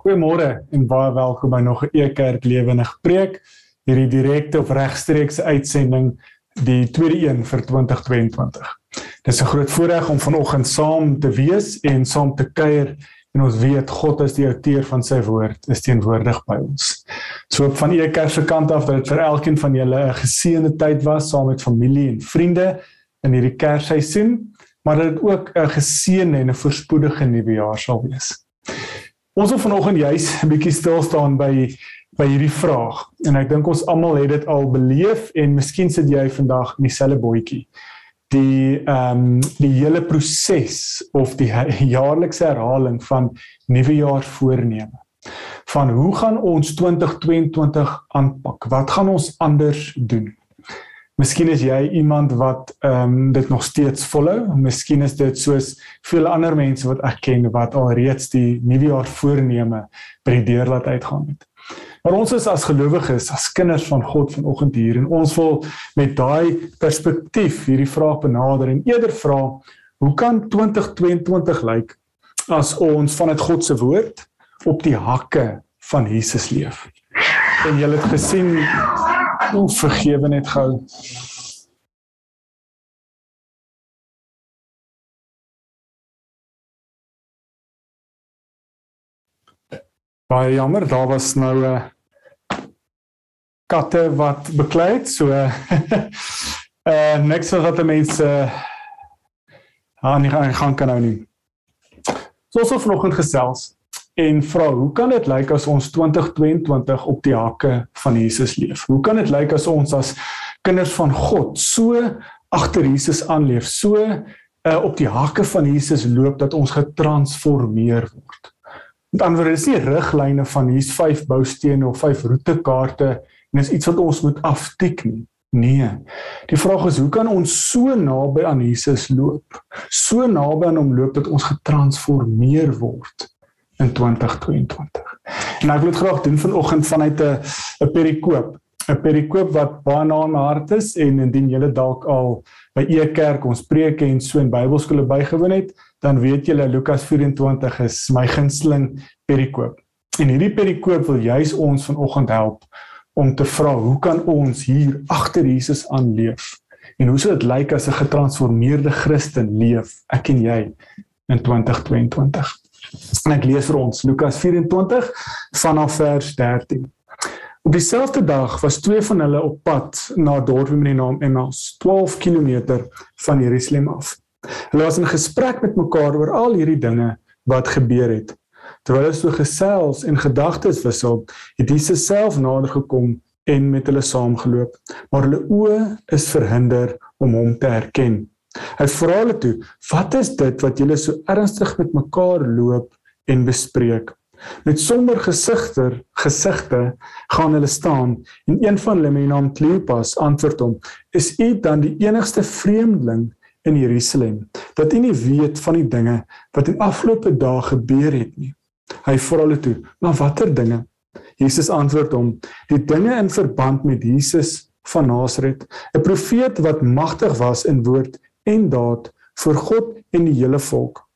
Goeiemôre en baie welkom by nog 'n E-Kerk Lewendig Preek, hierdie direkte of regstreekse uitsending, die tweede een vir 2022. Dit is 'n groot voorreg om vanoggend saam te wees en saam te kuier, en ons weet God is die outeur van sy woord, is teenwoordig by ons. So op van E-Kerk se kant af dat dit vir elkeen van julle 'n geseënde tyd was, saam met familie en vriende in hierdie Kersseisoen, maar dat dit ook 'n geseënde en 'n voorspoedige nuwe jaar sal wees. Ons wil vanoggend juis 'n bietjie stil staan by hierdie vraag, en ek dink ons almal het dit al beleef, en miskien sit jy vandag in dieselfde bootjie. Die hele proses, of die jaarlikse herhaling van nuwejaarsvoorneme, van hoe gaan ons 2022 aanpak, wat gaan ons anders doen? Miskien is jy iemand wat dit nog steeds volhou, miskien is dit soos veel ander mense wat ek ken, wat alreeds die nuwejaarsvoorneme by die deur laat uitgaan het. Maar ons is as gelowiges, as kinders van God vanoggend hier, en ons wil met daai perspektief hierdie vraag benader, en eerder vra, hoe kan 2022 lyk, as ons vanuit God se woord, op die hakke van Jesus leef? En julle het gesien, vergewe net gou. Baie jammer, daar was nou katte wat beklei het, so niks wat die mense nie gaan kan nou nie. So ons wil vanoggend gesels en vra, hoe kan dit lyk as ons 2022 op die hakke van Jesus leef? Hoe kan dit lyk as ons as kinders van God so agter Jesus aanleef, so op die hakke van Jesus loop, dat ons getransformeer word? Met ander woorde, dis nie riglyne van hier's 5 boustene of 5 roetekaarte, en is iets wat ons moet aftik nie. Nee, die vraag is, hoe kan ons so naby aan Jesus loop, so naby aan hom loop, dat ons getransformeer word in 2022. En ek wil dit graag doen vanoggend vanuit 'n perikoop wat baie na my hart is, en indien julle dalk al by E-Kerk ons preke en so in Bybelskole bygewoon het, dan weet julle Lukas 24 is my gunsteling perikoop. En hierdie perikoop wil juis ons vanoggend help om te vra, hoe kan ons hier agter Jesus aanleef? En hoe sou dit lyk as 'n getransformeerde Christen leef, ek en jy, in 2022? En ek lees vir ons, Lukas 24, vanaf vers 13. Op dieselfde dag was 2 van hulle op pad na 'n dorp met die naam Emmaus, 12 kilometer van Jerusalem af. Hulle was in gesprek met mekaar oor al hierdie dinge wat gebeur het. Terwyl hulle so gesels en gedagtes wissel, het Jesus self nader gekom en met hulle saamgeloop, maar hulle oë is verhinder om hom te herken. Hy vra hulle toe, wat is dit wat julle so ernstig met mekaar loop en bespreek? Met somber gesigte gaan hulle staan, en een van hulle met die naam Kleopas antwoord hom, is u dan die enigste vreemdeling in Jerusalem, dat u nie weet van die dinge wat in afgelope dae gebeur het nie? Hy vra hulle toe, maar watter dinge? Jesus antwoord hom, die dinge in verband met Jesus van Nasaret, 'n profeet wat magtig was in woord en daad vir God en die hele volk.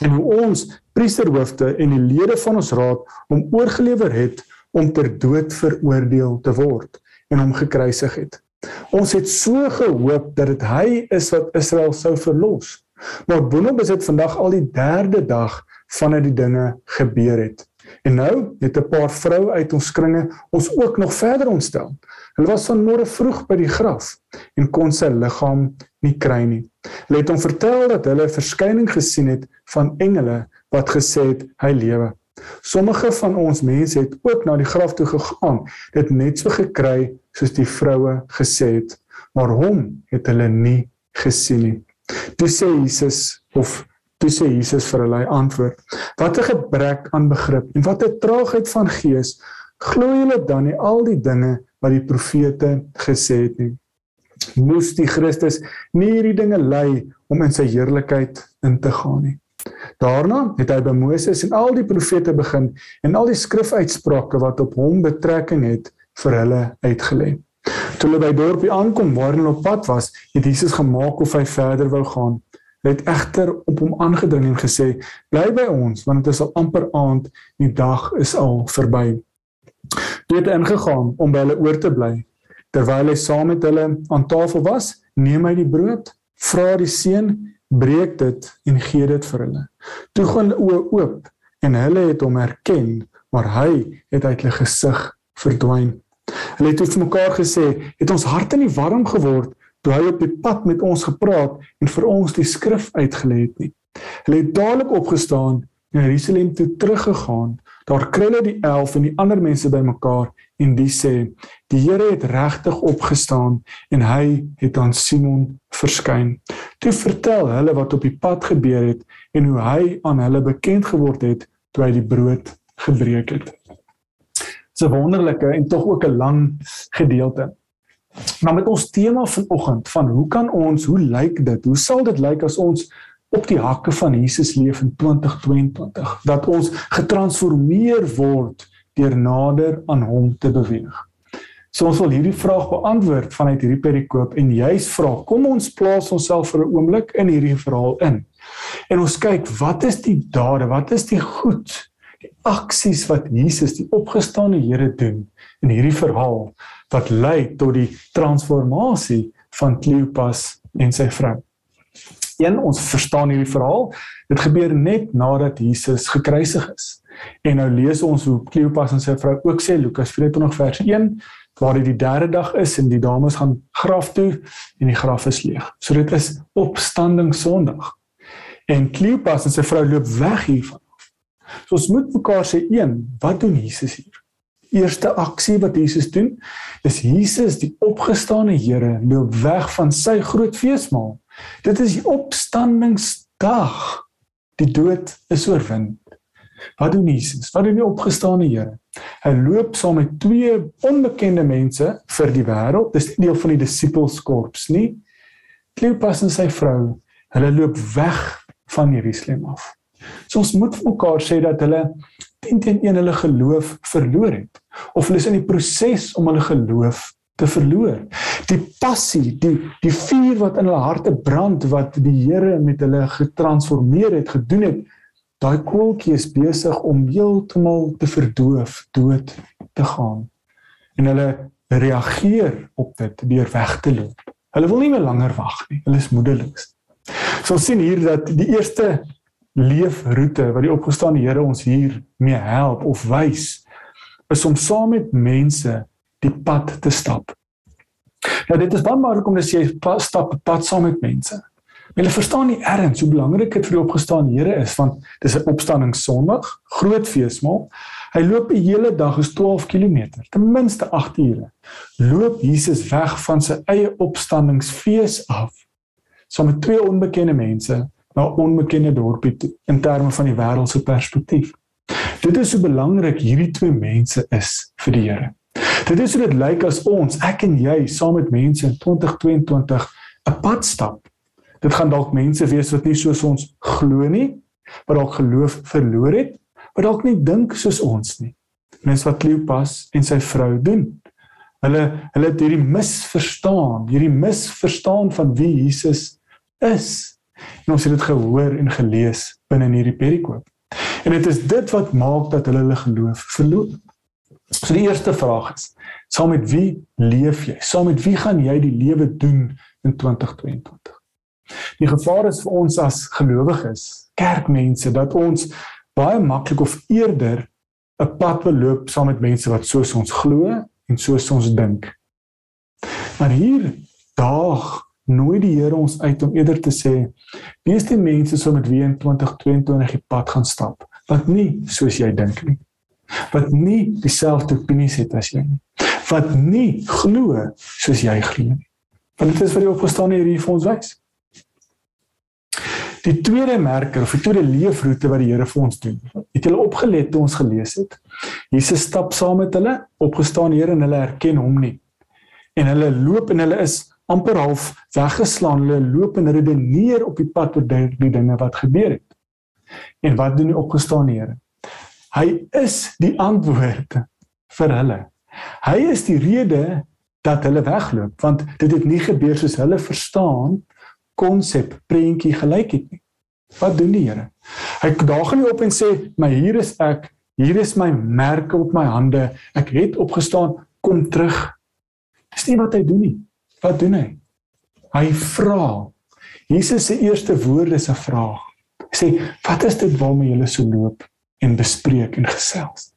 En hoe ons priesterhoofde en die lede van ons raad hom oorgelewer het om ter dood veroordeel te word en hom gekruisig het. Ons het so gehoop dat dit hy is wat Israel sou verlos. Maar boonop is dit vandag al die 3de dag vanuit die dinge gebeur het. En nou het 'n paar vroue uit ons kringe ons ook nog verder ontstel. Hulle was vanmôre vroeg by die graf en kon sy liggaam nie kry nie. Hulle het hom vertel dat hulle 'n verskyning gesien het van engele wat gesê het hy lewe. Sommige van ons mense het ook na die graf toe gegaan, dit net so gekry soos die vroue gesê het, maar hom het hulle nie gesien nie. Toe sê Jesus vir hulle, hy antwoord, wat 'n gebrek aan begrip en wat 'n traagheid van gees, glo julle dan nie al die dinge wat die profete gesê het nie? Moes die Christus nie hierdie dinge ly om in sy heerlikheid in te gaan nie? Daarna het hy by Moses en al die profete begin en al die skrifuitsprake wat op hom betrekking het vir hulle uitgelê. Toe hulle by die dorpie aankom waar hulle op pad was, het Jesus gemaak of hy verder wou gaan. Hulle het egter op hom aangedring en gesê, bly by ons, want dit is al amper aand, die dag is al verby. Toe het hy ingegaan om by hulle oor te bly. Terwyl hy saam met hulle aan tafel was, neem hy die brood, vra die seun, breek dit en gee dit vir hulle. Toe gaan hulle oë oop en hulle het hom herken, maar hy het uit hulle gesig verdwyn. Hulle het toe vir mekaar gesê, het ons harte nie warm geword toe hy op die pad met ons gepraat en vir ons die skrif uitgelê het nie. Hulle het dadelik opgestaan en Jerusalem toe teruggegaan. Daar kry hulle die 11 en die ander mense bymekaar en die sê, die Here het regtig opgestaan en hy het aan Simon verskyn. Toe vertel hulle wat op die pad gebeur het en hoe hy aan hulle bekend geword het toe hy die brood gebreek het. Dit is 'n wonderlike en tog ook 'n lang gedeelte. Maar met ons tema vanoggend van hoe lyk dit? Hoe sal dit lyk as ons op die hakke van Jesus leef in 2022? Dat ons getransformeer word deur nader aan hom te beweeg. So ons wil hierdie vraag beantwoord vanuit hierdie perikoop en juist vra, kom ons plaas onsself vir 'n oomblik in hierdie verhaal in. En ons kyk, wat is die dade, wat is die goed, die aksies wat Jesus, die opgestane Here doen in hierdie verhaal, wat lei tot die transformasie van Kleopas en sy vrou. Ons verstaan hierdie verhaal, dit gebeur net nadat Jesus gekruisig is. En nou lees ons hoe Kleopas en sy vrou ook sê, Lukas 24 vers 1, waar dit die derde dag is en die dames gaan graf toe en die graf is leeg. So dit is opstanding Sondag. En Kleopas en sy vrou loop weg hiervan. So ons moet mekaar sê, wat doen Jesus hier? Eerste aksie wat Jesus doen, is Jesus, die opgestane Here, loop weg van sy groot feesmaal. Dit is die opstandingsdag. Die dood is oorwin. Wat doen Jesus? Wat doen die opgestane Here? Hy loop saam met 2 onbekende mense vir die wêreld. Dis nie deel van die disippelskorps nie. Kleopas en sy vrou, hulle loop weg van Jerusalem af. So ons moet vir mekaar sê dat hulle 10-1 hulle geloof verloor het. Of hulle is in die proses om hulle geloof te verloor. Die passie, die vuur wat in hulle harte brand, wat die Here met hulle getransformeer het, gedoen het, daai koeltjie is besig om heeltemal te verdoof, dood te gaan. En hulle reageer op dit deur weg te loop. Hulle wil nie meer langer wag nie, hulle is moedeloos. So ons sien hier dat die eerste leefroete wat die opgestane Here ons hier mee help of wys, is om saam met mense die pad te stap. Nou dit is baie belangrik om te sê, jy stap die pad saam met mense. Hulle verstaan nie erns hoe belangrik dit vir die opgestane Here is, want dis 'n opstanding Sondag, groot feesmaal. Hy loop die hele dag, is 12 km, ten minste 8 ure. Loop Jesus weg van sy eie opstandingsfees af, saam met 2 onbekende mense, na 'n onbekende dorpie toe, in terme van die wêreldse perspektief. Dit is hoe belangrik hierdie 2 mense is vir die Here. Dit is hoe dit lyk as ons, ek en jy, saam met mense in 2022, 'n pad stap. Dit gaan dalk mense wees wat nie soos ons glo nie, wat dalk geloof verloor het, wat dalk nie dink soos ons nie. Mense wat Kleopas en sy vrou doen. Hulle het hierdie misverstaan van wie Jesus is. En ons het dit gehoor en gelees binne in hierdie perikoop. En dit is dit wat maak dat hulle geloof verloor. So die eerste vraag is, saam met wie leef jy? Saam met wie gaan jy die lewe doen in 2022? Die gevaar is vir ons as gelowiges, kerkmense, dat ons baie maklik of eerder 'n pad wil loop saam met mense wat soos ons glo en soos ons dink. Maar hier daag nooit die Here ons uit om eerder te sê, wie is die mense so met wie in 2022 die pad gaan stap, wat nie soos jy dink nie, wat nie dieselfde opinies het as jy nie, wat nie glo soos jy glo nie. Want dit is wat die opgestane Here hier vir ons wys. Die tweede merker, of die tweede leefroete wat die Here vir ons doen, het julle opgelet toe ons gelees het. Jesus stap saam met hulle, opgestane Here, en hulle herken hom nie. En hulle loop en hulle is amper half weggeslaan, hulle loop en redeneer op die pad oor die dinge wat gebeur het. En wat doen die opgestane Here? Hy is die antwoord vir hulle. Hy is die rede dat hulle wegloop, want dit het nie gebeur soos hulle verstaan konsep, prentjie gelyk het nie. Wat doen die Here? Hy daag nie op en sê, maar hier is ek, hier is my merke op my hande, ek het opgestaan, kom terug. Dis nie wat hy doen nie. Wat doen hy? Hy vra. Jesus se eerste woorde is 'n vraag. Hy sê, wat is dit waarmee julle so loop en bespreek en gesels?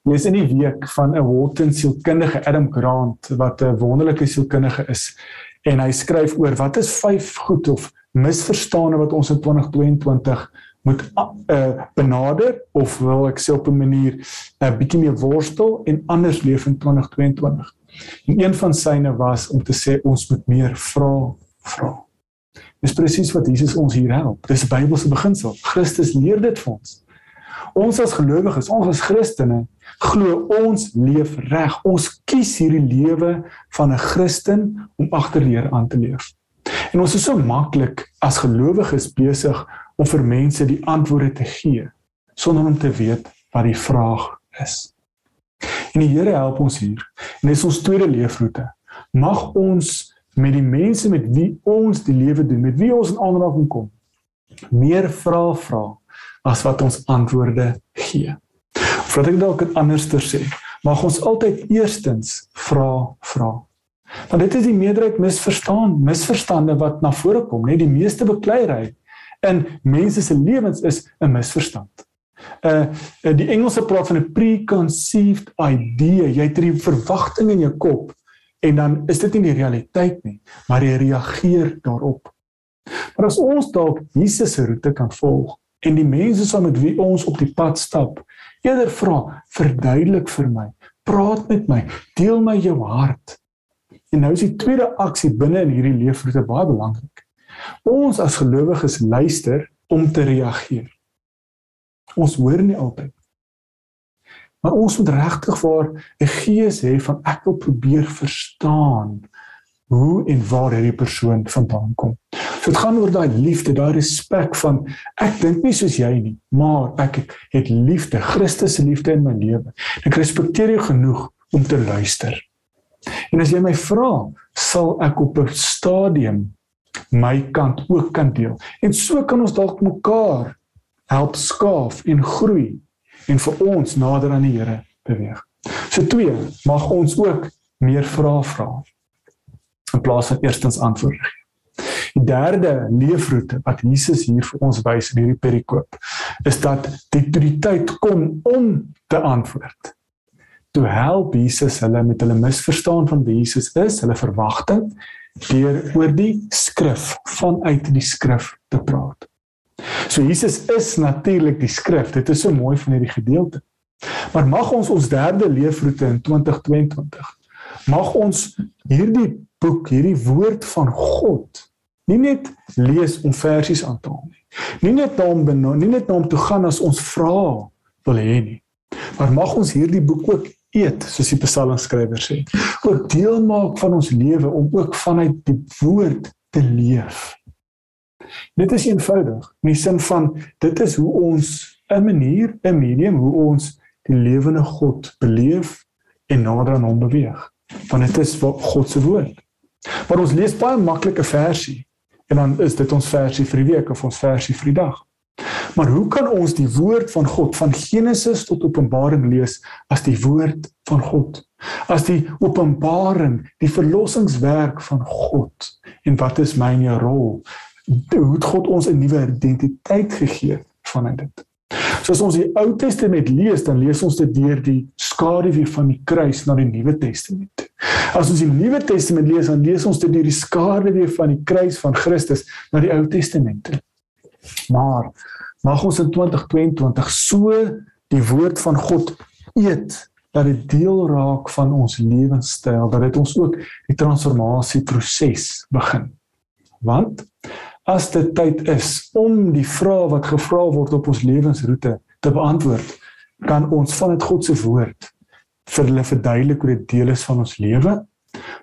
Lees in die week van 'n Walton sielkundige, Adam Grant, wat 'n wonderlike sielkundige is, en hy skryf oor wat is 5 goed of misverstande wat ons in 2022 moet benader, of wil ek sê op 'n manier 'n bietjie meer worstel en anders leef in 2022. En een van syne was om te sê ons moet meer vra. Dis presies wat Jesus ons hier help. Dis 'n Bybelse beginsel. Christus leer dit vir ons. Ons as gelowiges, ons as Christene, glo ons leef reg. Ons kies hierdie lewe van 'n Christen om agter die Here aan te leef. En ons is so maklik as gelowiges besig om vir mense die antwoorde te gee, sonder om te weet wat die vraag is. En die Here help ons hier. En dis ons tweede leefroete. Mag ons met die mense met wie ons die lewe doen, met wie ons in aanraking kom, meer vra as wat ons antwoorde gee. Of wat ek dalk anderster sê, mag ons altyd eerstens vra. Want dit is die meerderheid misverstande wat na vore kom, net die meeste bekleierery in mense se lewens is 'n misverstand. Die Engelse praat van 'n preconceived idea. Jy het die verwagting in jou kop en dan is dit nie die realiteit nie, maar jy reageer daarop. Maar as ons dalk Jesus se roete kan volg en die mense saam met wie ons op die pad stap, eerder vra, verduidelik vir my, praat met my, deel my jou hart. En nou is die tweede aksie binne in hierdie leefroete baie belangrik. Ons as gelowiges luister om te reageer. Ons hoor nie altyd. Maar ons moet regtig waar 'n gees hê van ek wil probeer verstaan hoe en waar hierdie persoon vandaan kom. So dit gaan oor daai liefde, daai respek van ek dink nie soos jy nie, maar ek het liefde, Christus se liefde in my lewe. Ek respekteer jou genoeg om te luister. En as jy my vra, sal ek op 'n stadium my kant ook kan deel. En so kan ons dalk mekaar help skaaf en groei en vir ons nader aan die Here beweeg. So 2, mag ons ook meer vra in plaas van eerstens antwoord gee. Die derde leefroete wat Jesus hier vir ons wys in hierdie perikoop, is dat die tyd kom om te antwoord. Toe help Jesus hulle met hulle misverstaan van wie Jesus is, hulle verwagting, deur oor die skrif, vanuit die skrif te praat. So Jesus is natuurlik die skrif, dit is so mooi van hierdie gedeelte. Maar mag ons derde leefroete in 2022, mag ons hierdie boek, hierdie woord van God, nie net lees om versies aan te haal nie net na om te gaan as ons vra wil hê nie, maar mag ons hierdie boek ook eet, soos die psalmskrywer sê, ook deel maak van ons lewe om ook vanuit die woord te leef. Dit is eenvoudig, in die sin van, dit is hoe ons 'n medium, hoe ons die lewende God beleef en nader aan hom beweeg. Want dit is God se woord. Maar ons lees baie maklike versie, en dan is dit ons versie vir die week of ons versie vir die dag. Maar hoe kan ons die woord van God, van Genesis tot Openbaring lees, as die woord van God? As die openbaring, die verlossingswerk van God. En wat is my en jou rol? Hoe het God ons 'n nuwe identiteit gegee vanuit dit? So as ons die Ou Testament lees, dan lees ons dit deur die skaduwee van die kruis na die Nuwe Testament. As ons die Nuwe Testament lees, dan lees ons dit deur die skaduwee van die kruis van Christus na die Ou Testament. Maar mag ons in 2022 so die woord van God eet, dat dit deel raak van ons lewenstyl, dat dit ons ook die transformasieproses begin. Want as dit tyd is om die vrae wat gevra word op ons lewensroete te beantwoord, kan ons vanuit God se woord vir hulle verduidelik hoe dit deel is van ons lewe,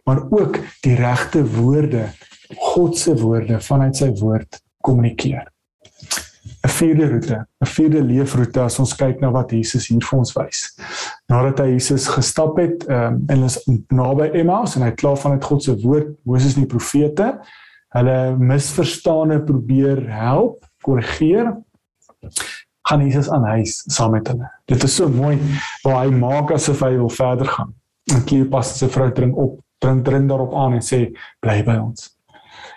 maar ook die regte woorde, God se woorde vanuit sy woord kommunikeer. 'n vierde leefroete as ons kyk na wat Jesus hier vir ons wys. Nadat hy Jesus gestap het en is naby Emmaus en hy het klaar vanuit God se woord, Moses en die profete, hulle misverstande probeer help, korrigeer, gaan Jesus aan huis saam met hulle. Dit is so mooi, waar hy maak asof hy wil verder gaan. En Kleopas se vrou dring daarop aan en sê, bly by ons.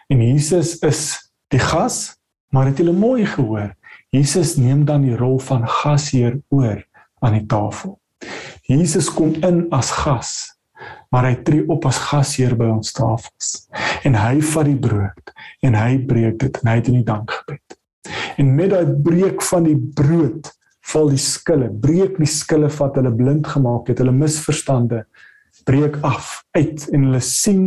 En Jesus is die gas, maar het julle mooi gehoor, Jesus neem dan die rol van gasheer oor aan die tafel. Jesus kom in as gas, maar hy tree op as gasheer by ons tafels. En hy vat die brood, en hy breek dit, en hy het in die dankgebed. En met die breek van die brood, val die skille, breek die skille wat hulle blind gemaak het, hulle misverstande, breek af, uit, en hulle sien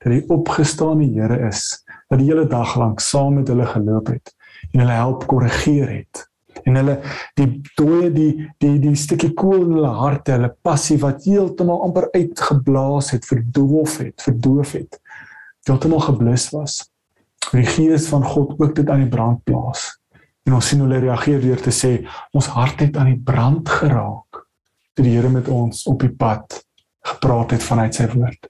dat die opgestane Here is, dat die hele dag lang saam met hulle geloop het, en hulle help korrigeer het, en hulle, die dooie, die stukkie kool in hulle harte, hulle passie wat heeltemal amper uitgeblaas het, verdoof het, heeltemal geblus was, die Gees van God ook dit aan die brand plaas, en ons sien hoe hulle reageer deur te sê, ons hart het aan die brand geraak, toe die Here met ons op die pad gepraat het vanuit sy woord.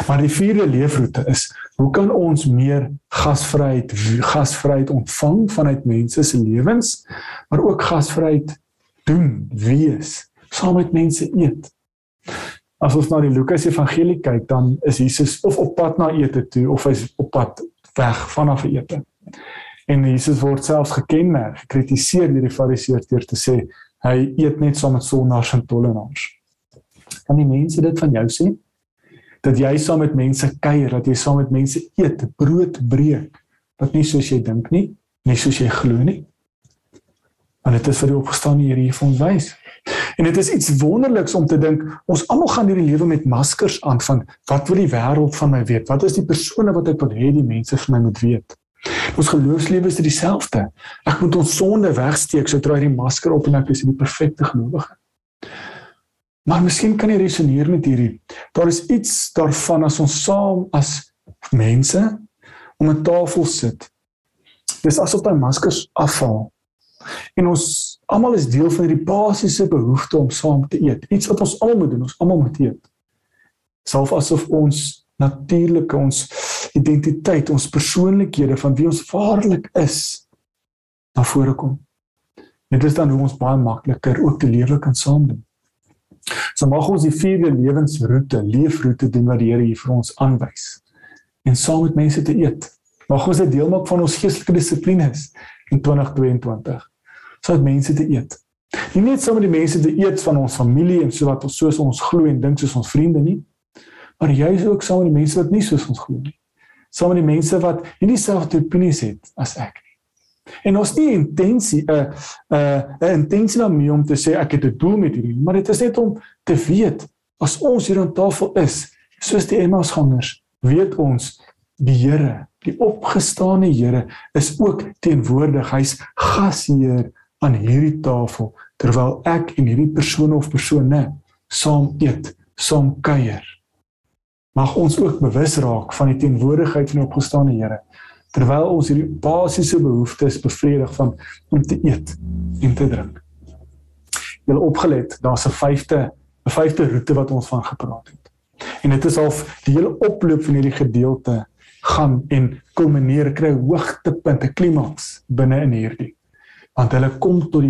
Maar die vierde leefroete is, hoe kan ons meer gasvryheid ontvang vanuit mense se lewens, maar ook gasvryheid doen, wees, saam met mense eet. As ons na die Lukas evangelie kyk, dan is Jesus of op pad na ete toe, of hy is op pad weg vanaf ete. En Jesus word selfs gekenmerk, gekritiseer deur die fariseërs deur te sê, hy eet net saam met sondaars en tollenaars. Kan die mense dit van jou sê? Dat jy saam met mense kuier, dat jy saam met mense eet, brood breek, wat nie soos jy dink nie, nie soos jy glo nie. Want dit is vir die opgestane Here hier vir ons wys. En dit is iets wonderliks om te dink, ons almal gaan hierdie lewe met maskers aan van, wat wil die wêreld van my weet? Wat is die persone wat ek wil hê die mense van my moet weet? Ons geloofslewe is dieselfde. Ek moet ons sonde wegsteek, so draai die masker op en ek is die perfekte gelowige. Maar miskien kan jy resoneer met hierdie. Daar is iets daarvan as ons saam as mense om 'n tafel sit. Dis asof daai maskers afval. En ons almal is deel van hierdie basiese behoefte om saam te eet. Iets wat ons almal moet doen, ons almal moet eet. Selfs asof ons natuurlike, ons identiteit, ons persoonlikhede van wie ons waarlik is, na vore kom. Dit is dan hoe ons baie makliker ook die lewe kan saam doen. So mag ons die vierde leefroete doen wat die Here hier vir ons aanwys. En saam met mense te eet. Mag ons dit deel maak van ons geestelike dissiplines in 2022. Saam met mense te eet. Nie net saam met die mense te eet van ons familie en soos ons glo en dink soos ons vriende nie, maar juis ook saam met die mense wat nie soos ons glo nie. Saam met die mense wat nie dieselfde opinies het as ek nie. En ons nie intensie, 'n intensie daarmee om te sê ek het 'n doel met hierdie, maar dit is net om te weet, as ons hier aan tafel is, soos die Emmausgangers, weet ons, die Here, die opgestane Here, is ook teenwoordig, hy's gasheer aan hierdie tafel, terwyl ek en hierdie persone of persone saam eet, saam kuier. Mag ons ook bewus raak van die teenwoordigheid van die opgestane Here, terwyl ons hierdie basiese behoeftes bevredig van om te eet en te drink. Julle opgelet, daar's 'n vyfde roete wat ons van gepraat het. En dit is al die hele oploop van hierdie gedeelte gaan en kulmineer, kry hoogtepunt, 'n klimaks binne in hierdie. Want hulle kom tot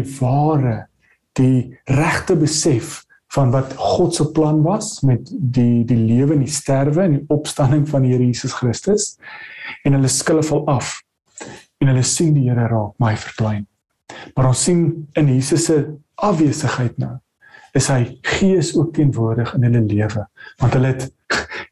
die regte besef van wat God se plan was met die lewe en die sterwe en die opstanding van die Here Jesus Christus. En hulle skille val af. En hulle sien die Here raak, maar hy verdwyn. Maar ons sien in Jesus se afwesigheid nou, is hy Gees ook teenwoordig in hulle lewe. Want hulle het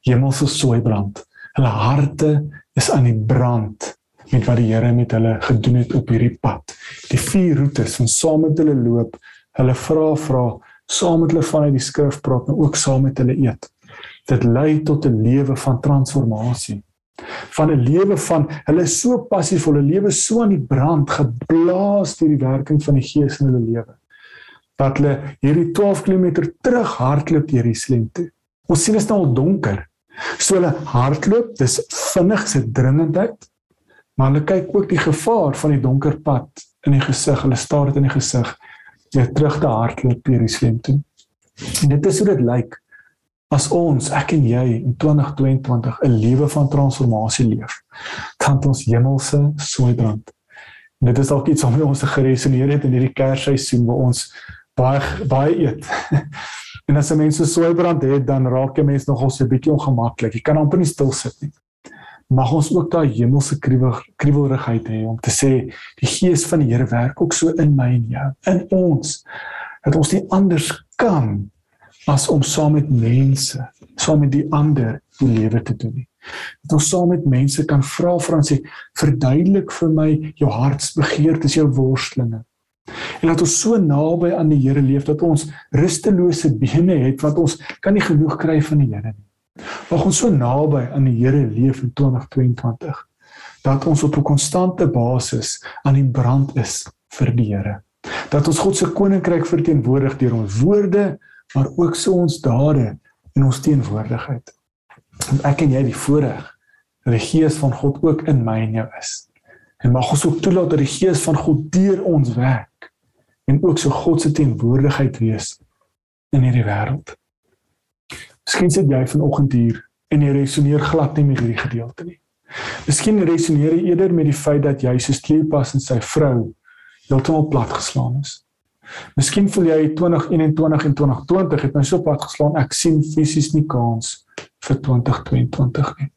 hemelse sooi brand. Hulle harte is aan die brand met wat die Here met hulle gedoen het op hierdie pad. Die 4 roetes van saam met hulle loop, hulle vra, saam met hulle vanuit die skrif praat, maar ook saam met hulle eet. Dit lei tot 'n lewe van transformasie. Van 'n lewe van, hulle is so passievol, 'n lewe so aan die brand, geblaas deur die werking van die Gees in hulle lewe, dat hulle hierdie 12 km terug hardloop deur Jerusalem toe. Ons sien is nou al donker, so hulle hardloop, dis vinnig, is 'n dringendheid, maar hulle kyk ook die gevaar van die donker pad in die gesig, hulle staar dit in die gesig, terug te hardloop deur Jerusalem toe. En dit is hoe dit lyk, as ons, ek en jy, in 2022 'n lewe van transformasie leef, dan het ons hemelse sooibrand. En dit is dalk iets waarmee ons geresoneer het in hierdie Kersseisoen waar ons baie eet. En as 'n mens so sooibrand het, dan raak 'n mens nogal so 'n bietjie ongemaklik. Jy kan amper nie stil sit nie. Mag ons ook daai hemelse kriewelrigheid hê om te sê, die Gees van die Here werk ook so in my en jou, in ons, dat ons nie anders kan as om saam met mense, saam met die ander die lewe te doen nie. Dat ons saam met mense kan vra en sê, verduidelik vir my jou hartsbegeertes, jou worstelinge. En dat ons so naby aan die Here leef, dat ons rustelose bene het, want ons kan nie genoeg kry van die Here nie. Mag ons so naby aan die Here leef in 2022, dat ons op 'n konstante basis aan die brand is vir die Here. Dat ons God se koninkryk verteenwoordig deur ons woorde, maar ook so ons dade en ons teenwoordigheid. En ek en jy die voorreg dat die Gees van God ook in my en jou is. En mag ons ook toelaat dat die Gees van God deur ons werk en ook so God se teenwoordigheid wees in hierdie wêreld. Miskien sit jy vanoggend hier en jy resoneer glad nie met hierdie gedeelte nie. Miskien resoneer jy eerder met die feit dat jy soos Kleopas en sy vrou heeltemal platgeslaan is. Miskien voel jy 2021 en 2020 het my so platgeslaan, ek sien fisies nie kans vir 2022 nie.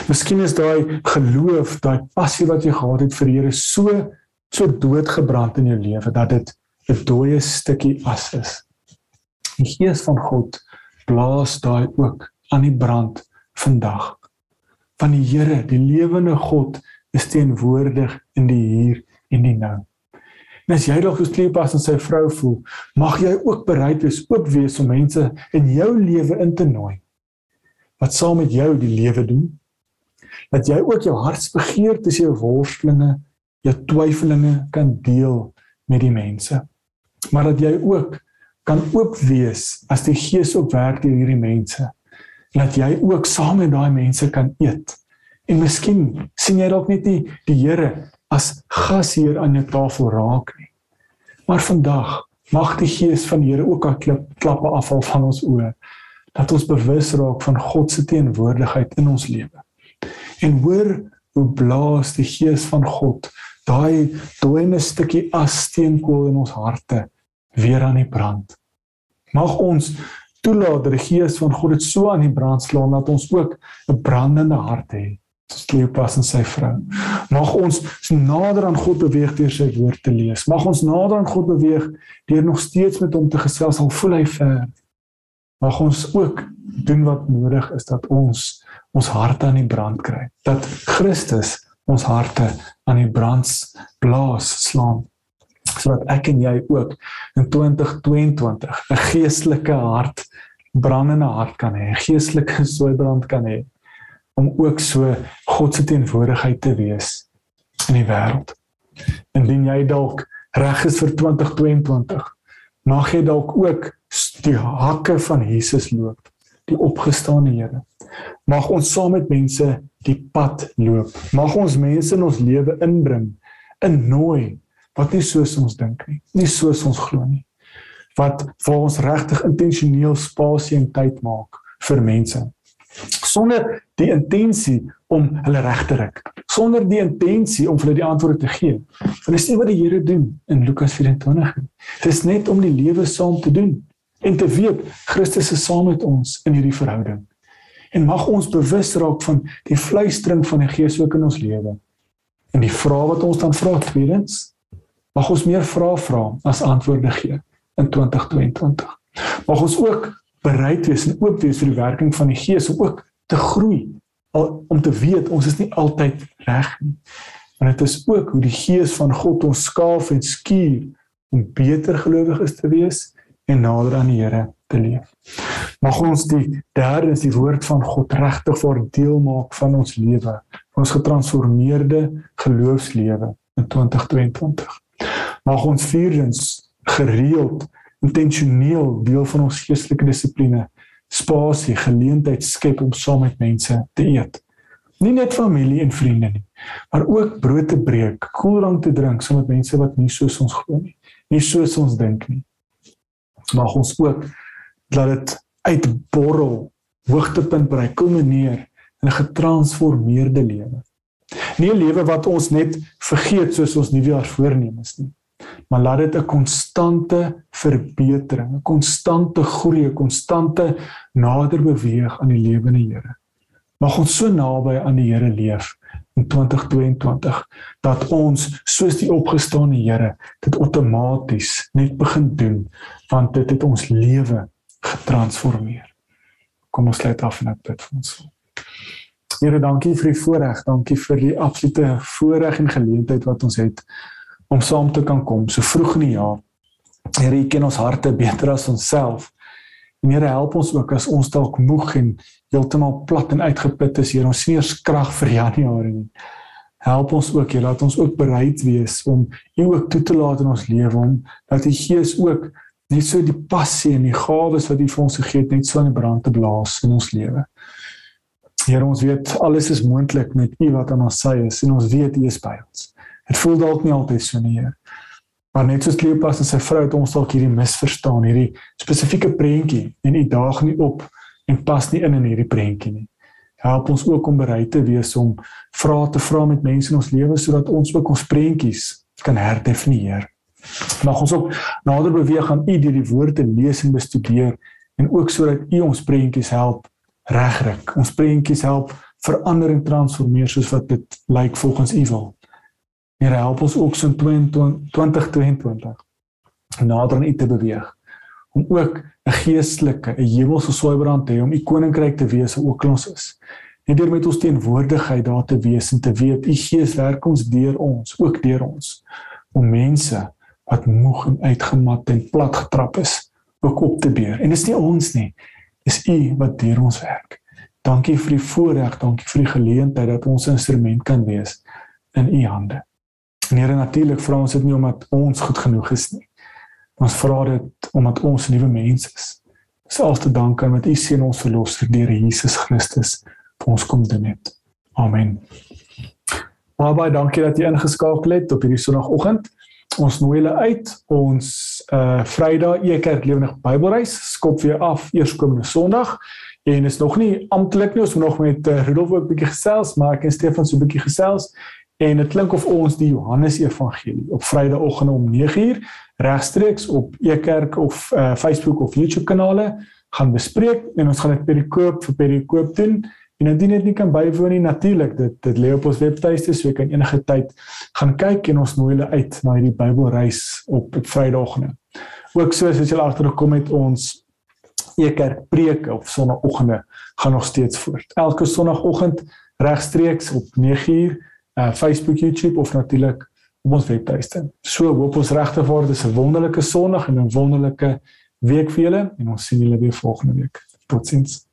Miskien is daai geloof, daai passie wat jy gehad het vir die Here so doodgebrand in jou lewe, dat dit 'n dooie stukkie as is. Die Gees van God blaas daai ook aan die brand vandag. Van die Here, die lewende God, is teenwoordig in die hier en die nou. En as jy dalk soos Kleopas en sy vrou voel, mag jy ook bereid wees, oop wees om mense in jou lewe in te nooi, wat saam met jou die lewe doen, dat jy ook jou hartsbegeertes, jou worstelinge, jou twyfelinge kan deel met die mense. Maar dat jy ook kan oop wees as die Gees ook werk deur hierdie mense. En dat jy ook saam met daai mense kan eet. En miskien sien jy dalk net nie die Here as gasheer aan jou tafel raak nie. Maar vandag mag die Gees van die Here ook al klappe afval van ons oë, dat ons bewus raak van God se teenwoordigheid in ons lewe. En hoor hoe blaas die Gees van God daai dooie stukkie as steenkool in ons harte weer aan die brand. Mag ons toelaat dat die Gees van God dit so aan die brand slaan, dat ons ook 'n brandende hart het, soos Kleopas en sy vrou. Mag ons so nader aan God beweeg deur sy woord te lees. Mag ons nader aan God beweeg deur nog steeds met hom te gesels, al voel hy ver. Mag ons ook doen wat nodig is, dat ons harte aan die brand kry. Dat Christus ons harte aan die brand slaan, sodat ek en jy ook in 2022 'n geestelike hart, brandende hart kan hê, 'n geestelike sooibrand kan hê, om ook so God se teenwoordigheid te wees in die wêreld. Indien jy dalk reg is vir 2022, mag jy dalk ook die hakke van Jesus loop, die opgestane Here. Mag ons saam met mense die pad loop. Mag ons mense in ons lewe inbring, innooi, wat nie soos ons dink nie, nie soos ons glo nie. Wat vir ons regtig intentioneel spasie en tyd maak vir mense. Sonder die intensie om hulle reg te ruk, sonder die intensie om vir hulle die antwoorde te gee. Want dis nie wat die Here doen in Lukas 24. Dit is net om die lewe saam te doen en te weet Christus is saam met ons in hierdie verhouding. En mag ons bewus raak van die fluistering van die Gees ook in ons lewe. En die vrae wat ons dan vra, tweedens, mag ons meer vrae vra as antwoorde gee in 2022. Mag ons ook bereid wees en oop wees vir die werking van die Gees om ook te groei, om te weet ons is nie altyd reg nie. Maar dit is ook hoe die Gees van God ons skaaf en skuur om beter gelowiges te wees en nader aan die Here te leef. Mag ons die derde is die woord van God regtig vir deel maak van ons lewe, ons getransformeerde geloofslewe in 2022. Mag ons vierdens gereeld, intentioneel deel van ons geestelike dissipline, spasie, geleentheid skep om saam met mense te eet. Nie net familie en vriende nie, maar ook brood te breek, koeldrank te drink saam met mense wat nie soos ons glo nie, nie soos ons dink nie. Mag ons ook laat dit uitborrel hoogtepunt bereik, kulmineer in 'n getransformeerde lewe. Nie 'n lewe wat ons net vergeet soos ons nuwejaarsvoornemens nie, maar laat dit 'n konstante verbetering, 'n konstante groei, 'n konstante nader beweeg aan die lewende Here. Mag ons so naby aan die Here leef in 2022, dat ons, soos die opgestane Here, dit outomaties net begin doen, want dit het ons lewe getransformeer. Kom ons sluit af en ek bid vir ons. Here, dankie vir die voorreg, dankie vir die absolute voorreg en geleentheid wat ons het om saam te kan kom, so vroeg in die jaar. Here, U ken ons harte beter as onsself. En Here, help ons ook as ons dalk moeg en heeltemal plat en uitgeput is, Here, ons sien eers krag vir Januarie nie. Help ons ook, Here, laat ons ook bereid wees om U ook toe te laat in ons lewe, om dat die Gees ook net so die passie en die gawes wat U vir ons gegee het, net so in die brand te blaas in ons lewe. Here, ons weet, alles is moontlik met U wat aan ons sy is, en ons weet U is by ons. Het voel dalk nie altyd so nie, Heer. Maar net soos Kleopas en sy vrou het ons dalk hierdie misverstaan, hierdie spesifieke prentjie, en U daag nie op en pas nie in hierdie prentjie nie. Help ons ook om bereid te wees om vrae te vra met mense in ons lewe, sodat ons ook ons prentjies kan herdefinieer. Mag ons ook nader beweeg aan U deur die woord te lees en bestudeer, en ook sodat U ons prentjies help regryk, ons prentjies help verander en transformeer soos wat dit lyk volgens U wil. Here, help ons ook so in 2022 nader aan U te beweeg, om ook 'n geestelike, 'n hemelse swaaibrand te hê, om U koninkryk te wees wat ook in ons is. Net deur met ons teenwoordigheid daar te wees en te weet, U Gees werk ons deur ons, ook deur ons, om mense wat moeg en uitgemat en plat getrap is, ook op te beer. En dis nie ons nie, dis U wat deur ons werk. Dankie vir die voorreg, dankie vir die geleentheid dat ons 'n instrument kan wees in U hande. En Here, natuurlik vra ons dit nie omdat ons goed genoeg is nie. Ons vra dit omdat ons nuwe mense is. Selfs te dank aan wat U seun ons verlosser deur Jesus Christus vir ons kom doen het. Amen. Baie dankie dat jy ingeskakel het op hierdie Sondagoggend. Ons nooi julle uit, ons Vrydag Ekerk Lewendig Bybelreis skop weer af eerskomende Sondag. En is nog nie amptelik nie, ons moet nog met Rudolf ook 'n bietjie gesels, maar ek en Stefan so 'n bietjie gesels. En dit klink of ons die Johannes Evangelie op Vrydagoggend om 9:00 regstreeks op Ekerk of Facebook of YouTube kanale gaan bespreek, en ons gaan dit perikoop vir perikoop doen. En indien dit nie kan bywoon nie, natuurlik, dit lê op ons webtuiste, so jy kan enige tyd gaan kyk, en ons nooi julle uit na hierdie Bybelreis op Vrydagoggend. Ook soos jy agtergekom het, ons Ekerk preke op Sondagoggende gaan nog steeds voort. Elke Sondagoggend regstreeks op 9:00 Facebook, YouTube of natuurlik op ons webtuiste. So hoop ons regtig waar dit is 'n wonderlike Sondag en 'n wonderlike week vir julle, en ons sien julle weer volgende week. Totsiens.